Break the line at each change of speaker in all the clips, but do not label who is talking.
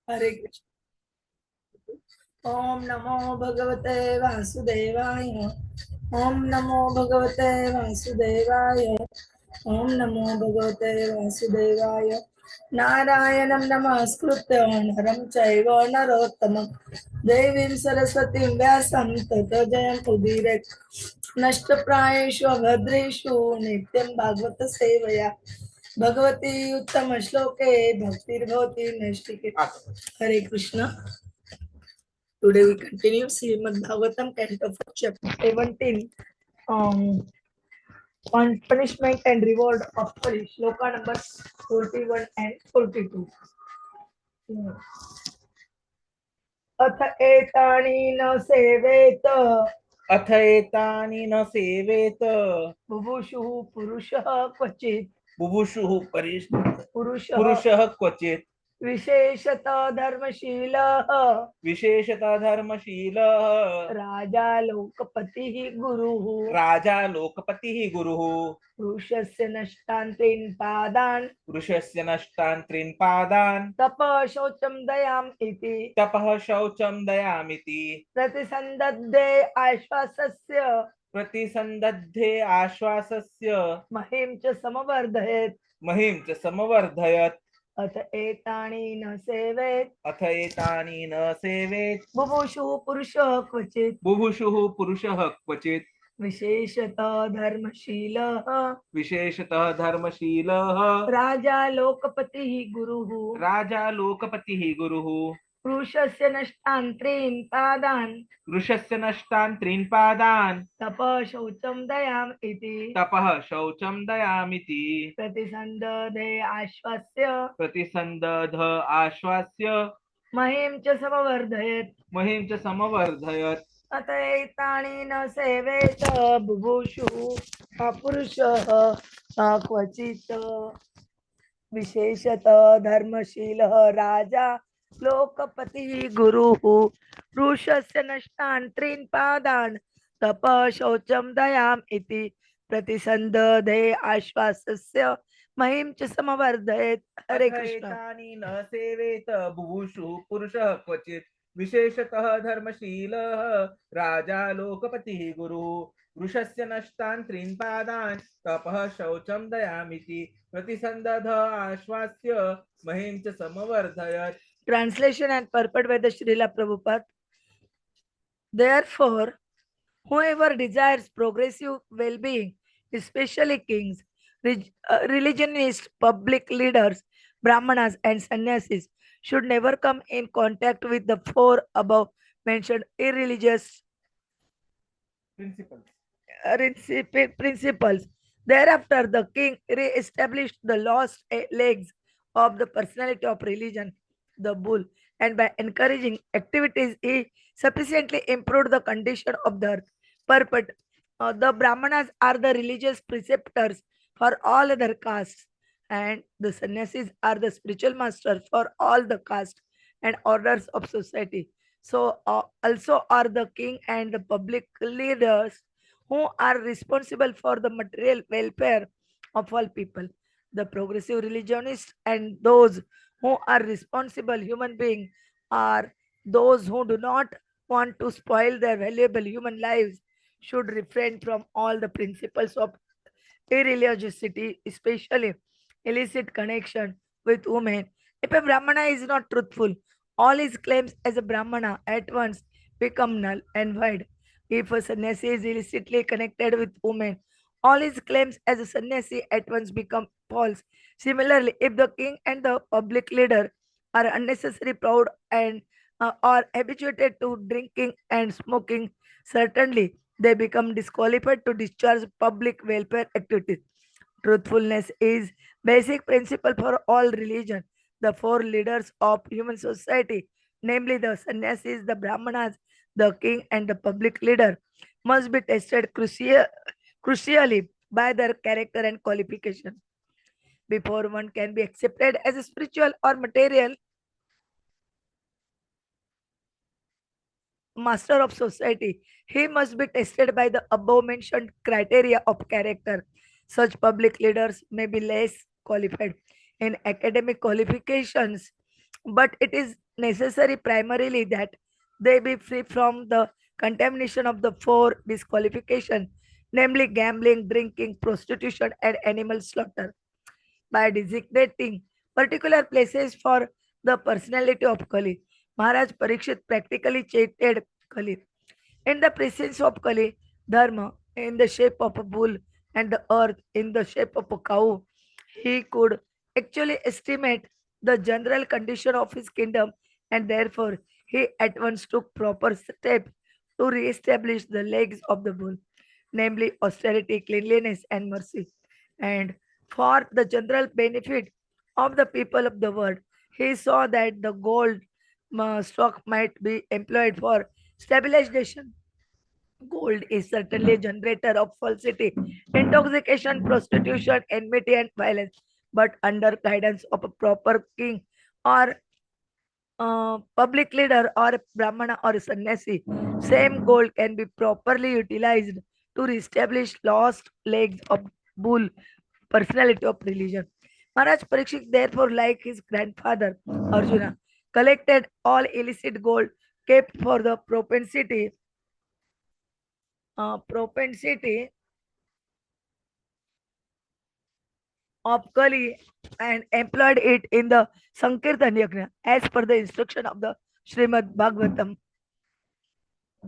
Hare Krishna. Om Namo Bhagavate Vasudevaya. Om Namo Bhagavate Vasudevaya. Om Namo Bhagavate Vasudevaya. Narayanam Namaskritya Naram Chaiva Narottamam Devim Saraswatim Vyasam Tato Jayam Udirek Nashtaprayeshu Abhadreshu Nityam Bhagavata Sevaya Bhagavati Uttama Shloke Bhaktir Bhavati Nashike. Hare Krishna. Today we continue Srimad Bhagavatam, Canto 4, Chapter 17, on punishment and reward of Pari, Shloka numbers 41 and 42. अथ एतानि न सेवेत
अथ एतानि न सेवेत
बुभुषुः पुरुषः क्वचित्
बुभुषुः पुरुषः क्वचित्
विशेषतः धर्मशीलः राजा लोकपतिः गुरुः पुरुषस्य नष्टान् त्रीन् पादान् तपः शौचं दयामिति प्रतिसन्दद्धे आश्वासस्य महीं च समवर्धयत् अथ एतानि न सेवेत् बुभुषुः पुरुषः क्वचित् विशेषतः धर्मशीलः राजा लोकपतिः गुरुः पुरुषस्य नष्टान् त्रीन् पादान् तपः शौचं दयामिति प्रतिसन्दधे आश्वास्य महीं च समवर्धयत् अत एतानि न सेवेत बुभुषुः पुरुषः क्वचित् विशेषतः धर्मशीलः राजा लोकपतिः गुरुः पुरुषस्य नष्टान् त्रीन् पादान् तपः शौचं दयामिति प्रतिसन्दधे आश्वासस्य महीं च समवर्धयत्. हरे कृष्ण.
न सेवेत बुभुषुः पुरुषः क्वचित् विशेषतः धर्मशीलः राजा लोकपतिः गुरुः पुरुषस्य नष्टान् त्रीन् पादान् तपः शौचं दयामिति प्रतिसन्दध आश्वास्य महीं च समवर्धयत्.
Translation and purport by the Srila Prabhupada. Therefore, whoever desires progressive well-being, especially kings, religionists, public leaders, brāhmaṇas, and sannyāsīs, should never come in contact with the four above mentioned irreligious principles. Thereafter, the king re-established the lost legs of the personality of religion, the bull, and by encouraging activities, he sufficiently improved the condition of the earth. Purport. The brāhmaṇas are the religious preceptors for all other castes, and the sannyāsīs are the spiritual masters for all the castes and orders of society. So also are the king and the public leaders who are responsible for the material welfare of all people. The progressive religionists and those who are responsible human beings are those who do not want to spoil their valuable human lives, should refrain from all the principles of irreligiosity, especially illicit connection with women. If a brahmana is not truthful, all his claims as a brahmana at once become null and void. If a sannyasi is illicitly connected with women, all his claims as a sannyasi at once become false. Similarly, if the king and the public leader are unnecessarily proud and are habituated to drinking and smoking, certainly they become disqualified to discharge public welfare activities. Truthfulness is basic principle for all religion. The four leaders of human society, namely the sannyasis, the brahmanas, the king, and the public leader, must be tested crucially by their character and qualification. Before one can be accepted as a spiritual or material master of society, he must be tested by the above mentioned criteria of character. Such public leaders may be less qualified in academic qualifications, but it is necessary primarily that they be free from the contamination of the four disqualification, namely gambling, drinking, prostitution, and animal slaughter. By designating particular places for the personality of Kali, Maharaj Parīkṣit practically cheated Kali. In the presence of Kali, Dharma in the shape of a bull and the earth in the shape of a cow, he could actually estimate the general condition of his kingdom, and therefore he at once took proper steps to re-establish the legs of the bull, namely austerity, cleanliness, and mercy. And for the general benefit of the people of the world, he saw that the gold stock might be employed for stabilization. Gold is certainly a generator of falsity, intoxication, prostitution, enmity, and violence. But under guidance of a proper king or public leader or a brahmana or a sannyasi, same gold can be properly utilized to reestablish lost legs of bull personality of religion. Maharaj Parikshit, therefore, like his grandfather Arjuna, collected all illicit gold kept for the propensity of Kali and employed it in the Sankirtan Yajna as per the instruction of the Srimad Bhagavatam.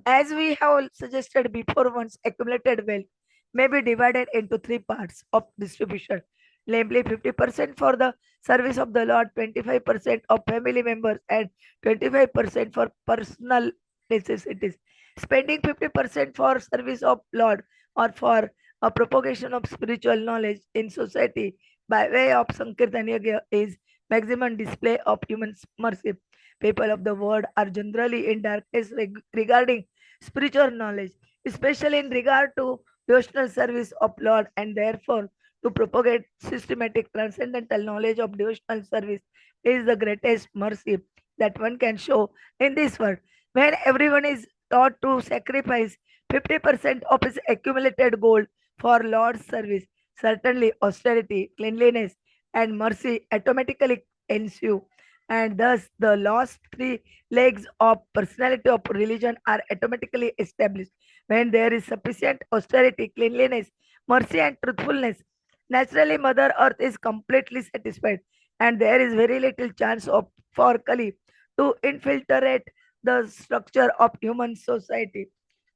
As we have suggested before, one's accumulated wealth may be divided into three parts of distribution, namely 50% for the service of the Lord, 25% of family members, and 25% for personal necessities. Spending 50% for service of Lord or for a propagation of spiritual knowledge in society by way of Sankirtan Yagya is maximum display of human mercy. People of the world are generally in darkness regarding spiritual knowledge, especially in regard to devotional service of Lord, and therefore to propagate systematic transcendental knowledge of devotional service is the greatest mercy that one can show in this world. When everyone is taught to sacrifice 50% of his accumulated gold for Lord's service, certainly austerity, cleanliness, and mercy automatically ensue, and thus the last three legs of personality of religion are automatically established. When there is sufficient austerity, cleanliness, mercy, and truthfulness, naturally Mother Earth is completely satisfied, and there is very little chance of for Kali to infiltrate the structure of human society.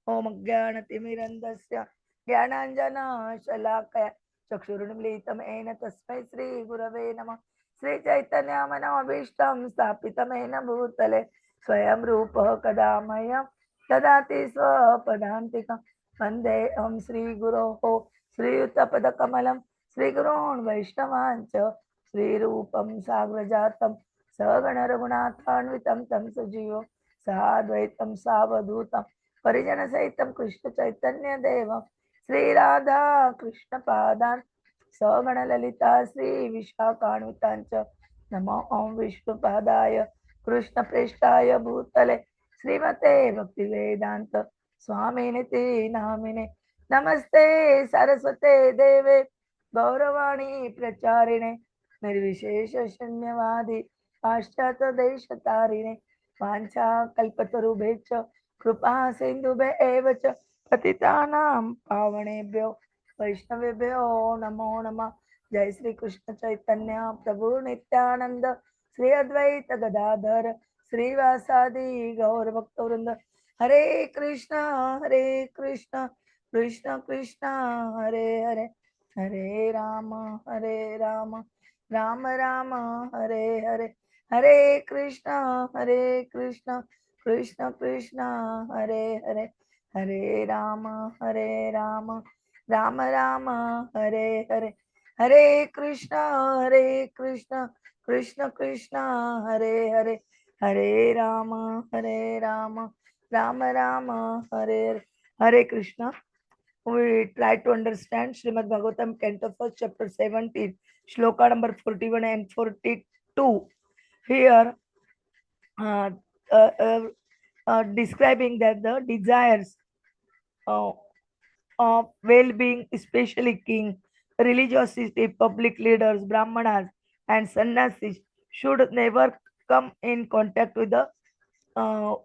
Om Jnanatimirandasya Jnananjana Shalakaya Chakshurunmilitam Ena Tasmai Sri Gurave Namah Sri Chaitanya Manavishtam Stapitamena Bhutale Swayam Rupa Kadamaya Tadati Swapadantika Vande Om Sri Guroho Sri Uttapada Kamalam Sri Gurun Vaishnavancha Sri Rupam Sagrajatam Sagana Raghunathanvitam Tam Sajivo Sadvaitam Savadutam Parijana Saitam Krishna Chaitanya Deva Sri Radha Krishna Padan Sagana Lalita Sri Vishakanutancha Namo Om Vishnu Padaya Krishna Preshtaya Bhutale Srimate Bhakti Vedanta Swami Niti Namine Namaste Saraswate Deve Gauravani Pracharine Nirvishesha Shanyavadi Pashtata Deshatarine Vancha Kalpatarubhecha Kripa Sindhube Evacha Patitanam Pavanebhyo Vaishnavebhyo Namo Nama Jai Sri Krishna Chaitanya Prabhu Nityananda Sri Advaita Gadadhar Sri Vasadi Gaur Bhakta Hare Krishna Krishna Krishna Hare Hare Hare Rama Rama Rama Hare Hare Hare Krishna Krishna Krishna Hare Hare Hare Rama Rama Rama Hare Hare Hare Krishna Krishna Krishna Hare Hare Hare Rama Rama Rama Hare Hare Krishna. We try to understand Srimad Bhagavatam, Canto 1, Chapter 17, Shloka number 41 and 42. Here, uh, uh, uh, describing that the desires uh, of well-being, especially king, religiosity, public leaders, brāhmaṇas, and sannyāsīs, should never come in contact with the uh,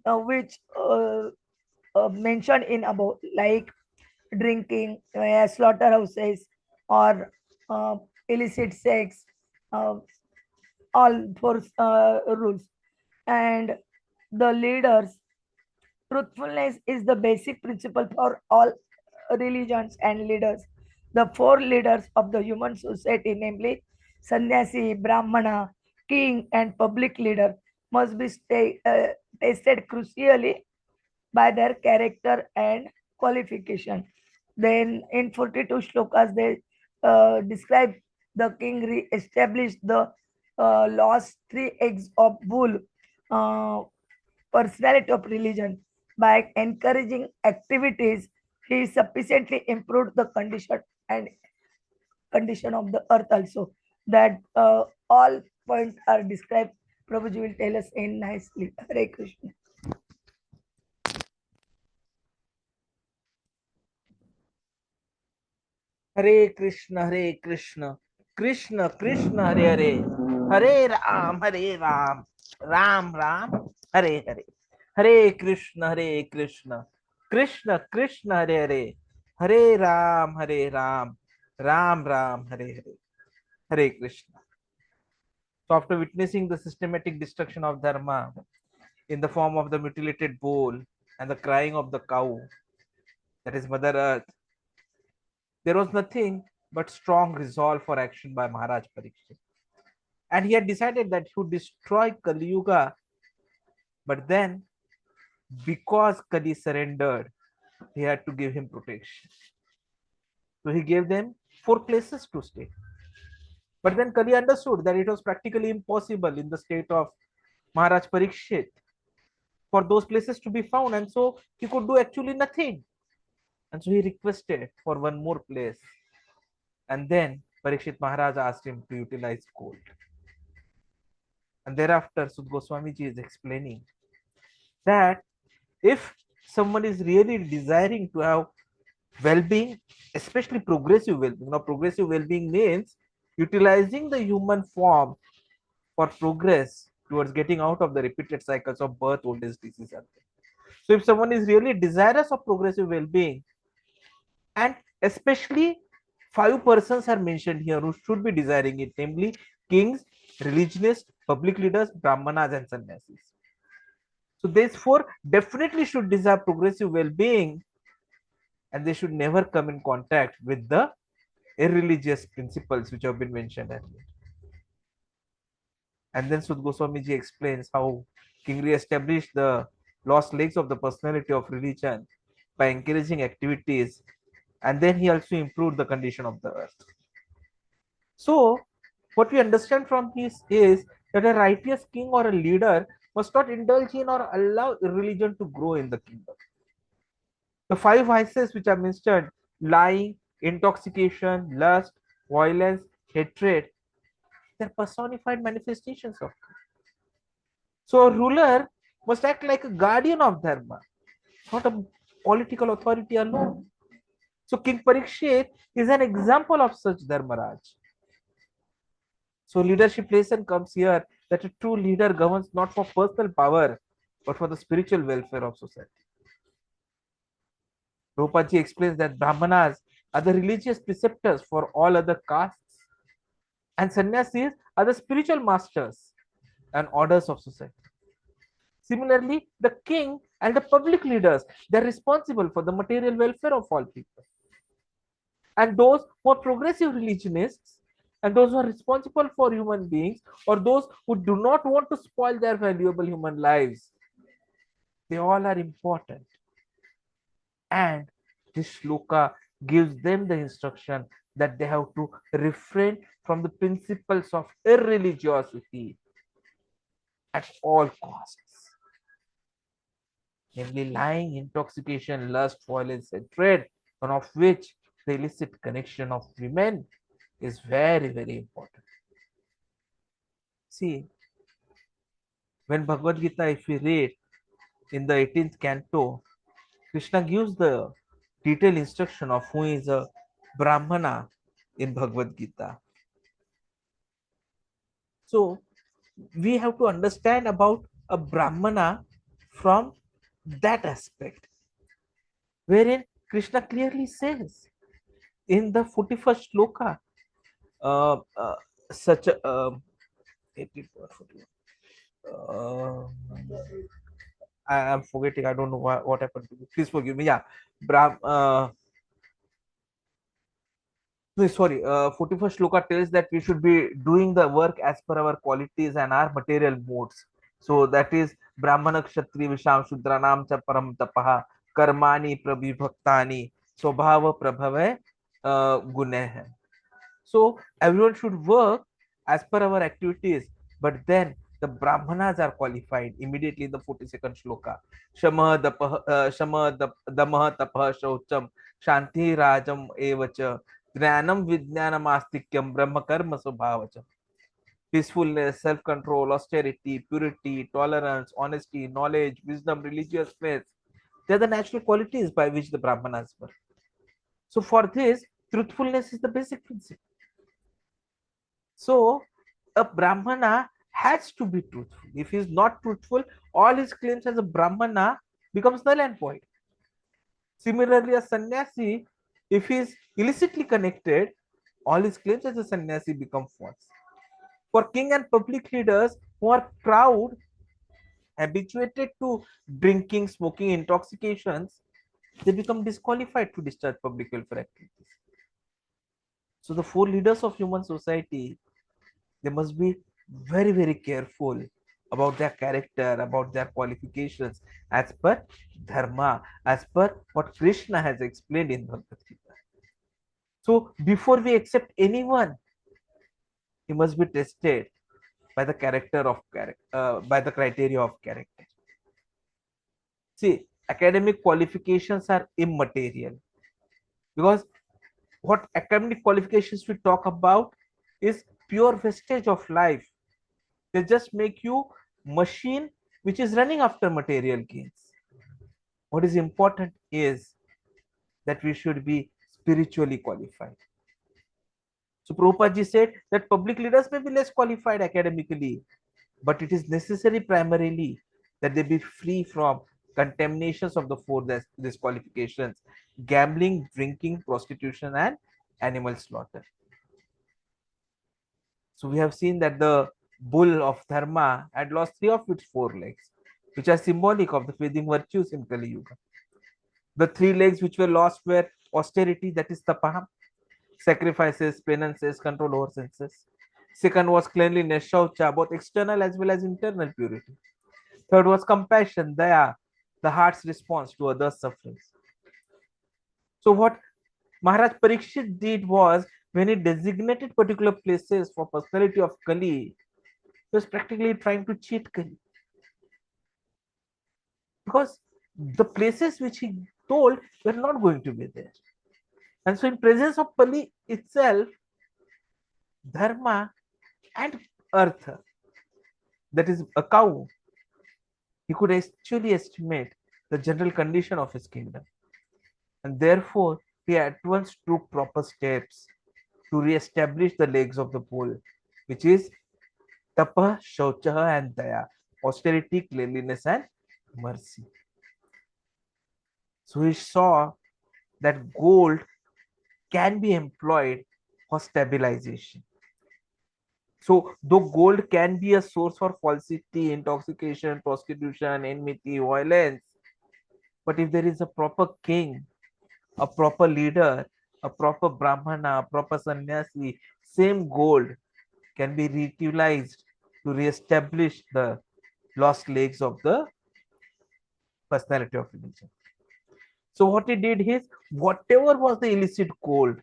which mentioned in above, like drinking, slaughterhouses, or uh, illicit sex, uh, all for rules. And the leaders, truthfulness is the basic principle for all religions and leaders. The four leaders of the human society, namely sannyasi, brahmana, king, and public leader, must be tested crucially by their character and qualification. Then in 42 shlokas, they describe the king re-established the lost three eggs of bull uh, personality of religion. By encouraging activities, he sufficiently improved the condition of the earth also. That all points are described. Prabhuji will tell us in nicely. Hare Krishna.
Hare Krishna, Hare Krishna, Krishna Krishna, Hare Hare, Hare Ram, Ram Ram, Hare Hare, Hare Krishna, Hare Krishna, Krishna Krishna, Hare Hare, Hare Ram, Ram Ram, Hare Hare, Hare Krishna. So after witnessing the systematic destruction of dharma in the form of the mutilated bull and the crying of the cow, that is Mother Earth, there was nothing but strong resolve for action by Maharaj Parīkṣit. And he had decided that he would destroy Kali Yuga. But then, because Kali surrendered, he had to give him protection. So he gave them 4 places to stay. But then Kali understood that it was practically impossible in the state of Maharaj Parīkṣit for those places to be found. And so he could do actually nothing. And so he requested for one more place. And then Parīkṣit Maharaj asked him to utilize gold. And thereafter, Sud Goswamiji is explaining that if someone is really desiring to have well-being, especially progressive well-being, progressive well-being means utilizing the human form for progress towards getting out of the repeated cycles of birth, old age, disease, and death. So if someone is really desirous of progressive well-being, and especially 5 persons are mentioned here who should be desiring it, namely kings, religionists, public leaders, brāhmaṇas, and sannyāsīs. So these 4 definitely should desire progressive well-being, and they should never come in contact with the irreligious principles which have been mentioned earlier. And then Sud Goswamiji explains how King re-established the lost legs of the personality of religion by encouraging activities, and then he also improved the condition of the earth. So what we understand from this is that a righteous king or a leader must not indulge in or allow irreligion to grow in the kingdom. The 5 vices which are mentioned, lying, intoxication, lust, violence, hatred, they're personified manifestations of God. So a ruler must act like a guardian of dharma, not a political authority alone. So King Parīkṣit is an example of such dharma-rāja. So leadership lesson comes here that a true leader governs not for personal power, but for the spiritual welfare of society. Prabhupada explains that brāhmaṇas are the religious preceptors for all other castes, and sannyāsīs are the spiritual masters and orders of society. Similarly, the king and the public leaders, they're responsible for the material welfare of all people. And those who are progressive religionists and those who are responsible for human beings, or those who do not want to spoil their valuable human lives, they all are important. And this shloka gives them the instruction that they have to refrain from the principles of irreligiosity at all costs, namely lying, intoxication, lust, violence, and hatred, one of which the illicit connection of women is very, very important. See, when Bhagavad Gita, if we read in the 18th canto, Krishna gives the detailed instruction of who is a Brahmana in Bhagavad Gita. So, we have to understand about a brahmana from that aspect, wherein Krishna clearly says in the 41st shloka, uh, uh, such a 84, 41, I'm forgetting. I don't know what happened to me. Please forgive me. Yeah, no, sorry. 41st shloka tells that we should be doing the work as per our qualities and our material modes. So that is Brahmana Kshatri Visham Shudranam cha param tapaha karmani prabhibhaktani swabhava prabhave gune. So everyone should work as per our activities, but then the Brahmanas are qualified immediately in the 42nd shloka. Damah tapah shaucham shanti rajam evacha jnanam vijnanam astikyam brahma karma swabhavacha. Peacefulness, self-control, austerity, purity, tolerance, honesty, knowledge, wisdom, religious faith. They are the natural qualities by which the Brahmanas were. So for this, truthfulness is the basic principle. So a Brahmana has to be truthful. If he is not truthful, all his claims as a Brahmana becomes null and void. Similarly, a sannyasi, if he is illicitly connected, all his claims as a sannyasi become false. For king and public leaders who are proud, habituated to drinking, smoking, intoxications, they become disqualified to discharge public welfare activities. So the four leaders of human society, they must be very, very careful about their character, about their qualifications, as per dharma, as per what Krishna has explained in Bhagavad Gita. So before we accept anyone, he must be tested by the character of character, by the criteria of character. See, academic qualifications are immaterial, because what academic qualifications we talk about is pure vestige of life. They just make you machine which is running after material gains. What is important is that we should be spiritually qualified. So Prabhupada ji said that public leaders may be less qualified academically, but it is necessary primarily that they be free from contaminations of the four disqualifications: gambling, drinking, prostitution, and animal slaughter. So we have seen that the bull of Dharma had lost three of its four legs, which are symbolic of the feeding virtues in Kali Yuga. The three legs which were lost were austerity, that is tapaha, sacrifices, penances, control over senses. Second was cleanliness, shaucha, both external as well as internal purity. Third was compassion, daya, the heart's response to others' sufferings. So what Maharaj Parīkṣit did was, when he designated particular places for personality of Kali, he was practically trying to cheat Kali. Because the places which he told were not going to be there. And so in presence of Kali itself, Dharma and Artha, that is a cow, he could actually estimate the general condition of his kingdom. And therefore, he at once took proper steps to re-establish the legs of the bull, which is tapa, shaucha, and daya, austerity, cleanliness, and mercy. So he saw that gold can be employed for stabilization. So though gold can be a source for falsity, intoxication, prostitution, enmity, violence, but if there is a proper king, a proper leader, a proper brahmana, a proper sannyasi, same gold can be reutilized to re-establish the lost legs of the personality of religion. So what he did is, whatever was the illicit gold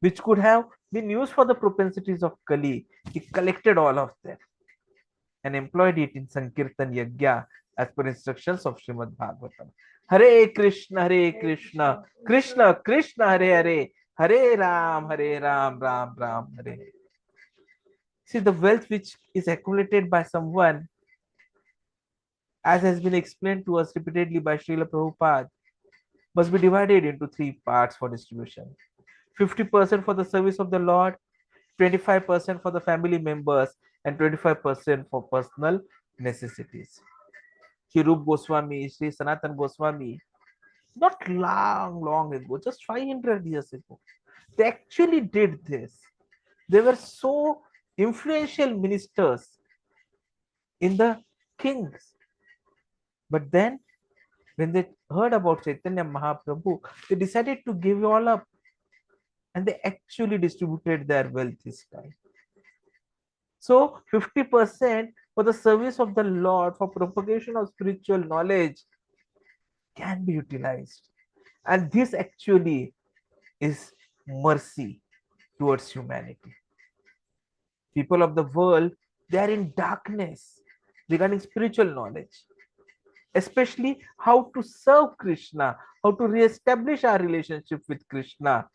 which could have been used for the propensities of Kali, he collected all of them and employed it in Sankirtan Yajna as per instructions of Srimad Bhagavatam. Hare Krishna, Hare Krishna, Krishna Krishna, Hare Hare, Hare Ram, Ram Ram, Hare Hare. See, the wealth which is accumulated by someone, as has been explained to us repeatedly by Srila Prabhupada, must be divided into three parts for distribution. 50% for the service of the Lord, 25% for the family members, and 25% for personal necessities. Sri Rup Goswami, Sri Sanatan Goswami, not long ago, just 500 years ago, they actually did this. They were so influential ministers in the kings. But then, when they heard about Chaitanya Mahaprabhu, they decided to give all up, and they actually distributed their wealth this time. So 50% for the service of the Lord, for propagation of spiritual knowledge, can be utilized. And this actually is mercy towards humanity. People of the world, they are in darkness regarding spiritual knowledge, especially how to serve Krishna, how to re-establish our relationship with Krishna.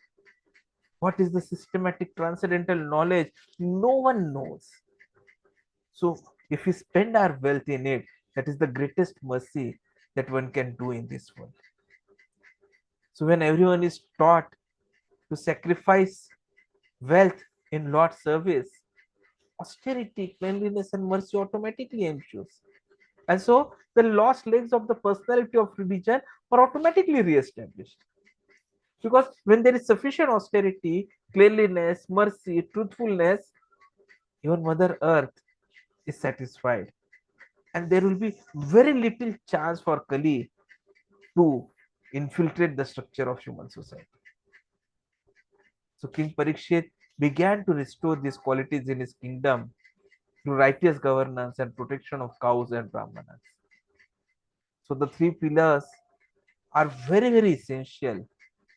What is the systematic transcendental knowledge? No one knows. So if we spend our wealth in it, that is the greatest mercy that one can do in this world. So when everyone is taught to sacrifice wealth in Lord's service, austerity, cleanliness, and mercy automatically ensues. And so the lost legs of the personality of religion are automatically re-established. Because when there is sufficient austerity, cleanliness, mercy, truthfulness, even Mother Earth is satisfied. And there will be very little chance for Kali to infiltrate the structure of human society. So King Parīkṣit began to restore these qualities in his kingdom through righteous governance and protection of cows and brāhmaṇas. So the three pillars are very, very essential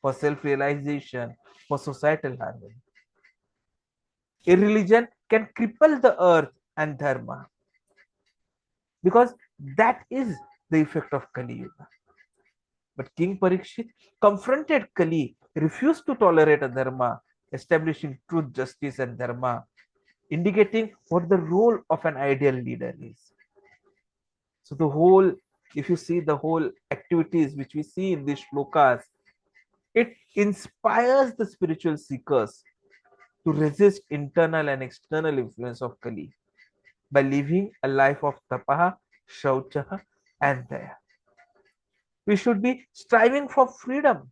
for self-realization, for societal harmony. Irreligion can cripple the earth and dharma, because that is the effect of Kali Yuga. But King Parīkṣit confronted Kali, refused to tolerate adharma, establishing truth, justice, and dharma, indicating what the role of an ideal leader is. So the whole, if you see the whole activities which we see in these shlokas, it inspires the spiritual seekers to resist internal and external influence of Kali by living a life of tapaha, shauchaha, and daya. We should be striving for freedom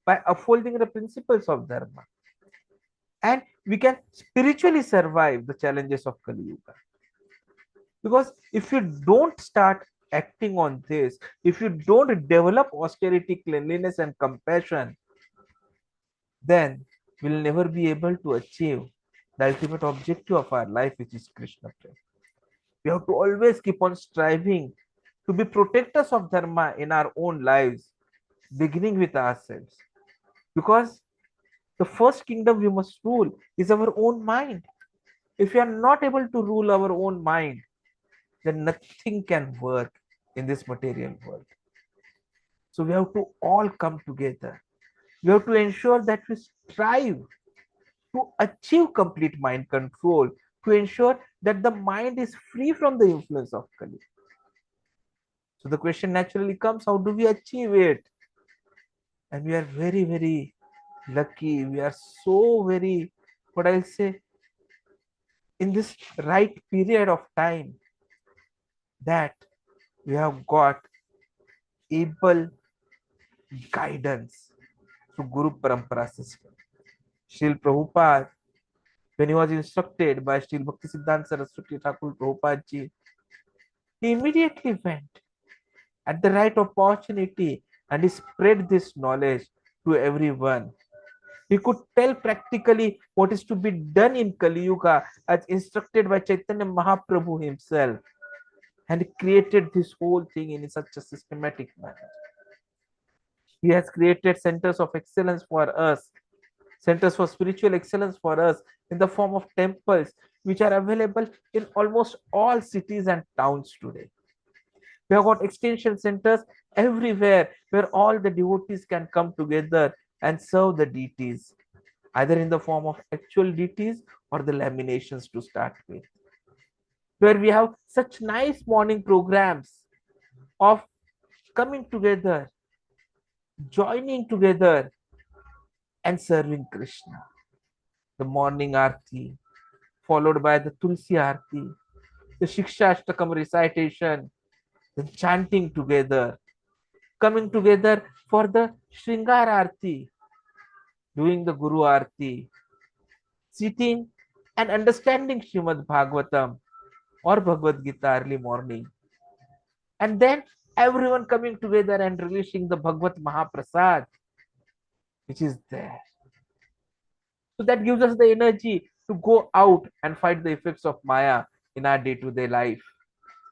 by upholding the principles of dharma. And we can spiritually survive the challenges of Kali Yuga. Because if you don't start acting on this, if you don't develop austerity, cleanliness, and compassion, then we'll never be able to achieve the ultimate objective of our life, which is Krishna Prema. We have to always keep on striving to be protectors of dharma in our own lives, beginning with ourselves. Because the first kingdom we must rule is our own mind. If we are not able to rule our own mind, then nothing can work in this material world. So we have to all come together. We have to ensure that we strive to achieve complete mind control, to ensure that the mind is free from the influence of Kali. So the question naturally comes, how do we achieve it? And we are very, very lucky. We are so very, what I'll say, in this right period of time, that we have got able guidance through Guru Parampara system. Srila Prabhupada, when he was instructed by Srila Bhaktisiddhanta Saraswati Thakur Prabhupada ji, he immediately went at the right opportunity and he spread this knowledge to everyone. He could tell practically what is to be done in Kali Yuga as instructed by Chaitanya Mahaprabhu himself, and he created this whole thing in such a systematic manner. He has created centers of excellence for us, centers for spiritual excellence for us in the form of temples, which are available in almost all cities and towns today. We have got extension centers everywhere where all the devotees can come together and serve the deities, either in the form of actual deities or the laminations to start with. Where we have such nice morning programs of coming together, joining together, and serving Krishna. The morning arti, followed by the Tulsi Aarti, the Shikshashtakam recitation, then chanting together, coming together for the Shringar Aarti, doing the Guru Aarti, sitting and understanding Srimad Bhagavatam or Bhagavad Gita early morning, and then everyone coming together and releasing the Bhagavad Mahaprasad, which is there. So that gives us the energy to go out and fight the effects of Maya in our day-to-day life.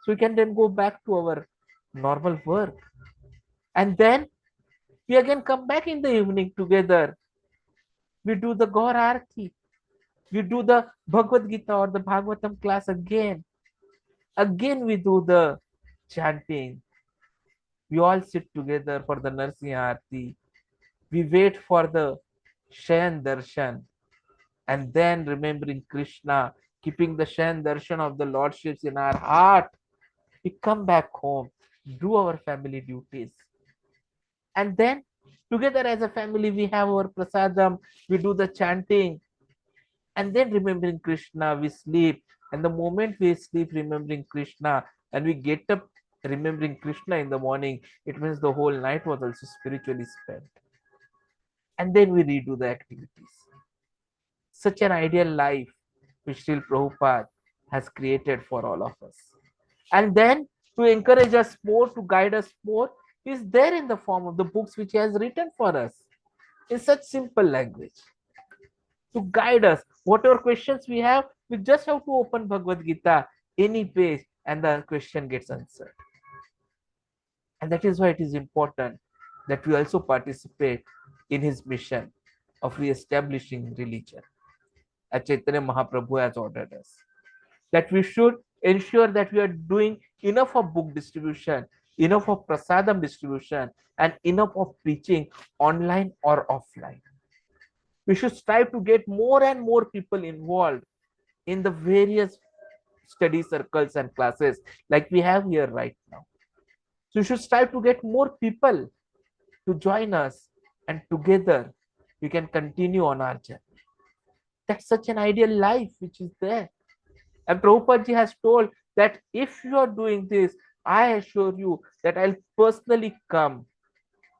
So we can then go back to our normal work. And then we again come back in the evening together. We do the Gaur Aarti. We do the Bhagavad Gita or the Bhagavatam class again. Again we do the chanting. We all sit together for the Narsimha Aarti. We wait for the Shayan Darshan, and then remembering Krishna, keeping the Shayan Darshan of the Lordships in our heart. We come back home, do our family duties, and then together as a family we have our prasadam, we do the chanting, and then remembering Krishna, we sleep. And the moment we sleep remembering Krishna and we get up remembering Krishna in the morning, it means the whole night was also spiritually spent. And then we redo the activities. Such an ideal life which Srila Prabhupada has created for all of us. And then to encourage us more, to guide us more, is there in the form of the books which he has written for us in such simple language to guide us. Whatever questions we have, we just have to open Bhagavad Gita, any page, and the question gets answered. And that is why it is important that we also participate in his mission of re-establishing religion, as Chaitanya Mahaprabhu has ordered us. That we should ensure that we are doing enough of book distribution, enough of prasadam distribution, and enough of preaching online or offline. We should strive to get more and more people involved in the various study circles and classes like we have here right now. So we should strive to get more people to join us, and together we can continue on our journey. That's such an ideal life which is there. And Prabhupada ji has told that if you are doing this, I assure you that I'll personally come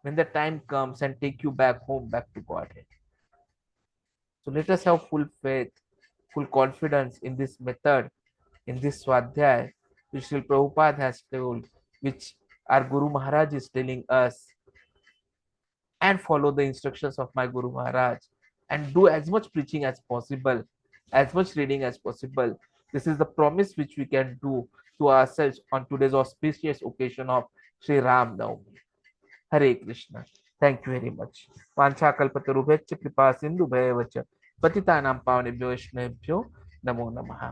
when the time comes and take you back home, back to Godhead. So let us have full faith, full confidence in this method, in this Swadhyay, which Srila Prabhupada has told, which our Guru Maharaj is telling us, and follow the instructions of my Guru Maharaj and do as much preaching as possible, as much reading as possible. This is the promise which we can do to ourselves on today's auspicious occasion of Sri Ram Navami. Hare Krishna. Thank you very much. वाञ्छाकल्पतरुभ्यश्च कृपा सिन्धुभ्येव च पतितानां पावनेभ्यो वैष्णवेभ्यो नमो नमः.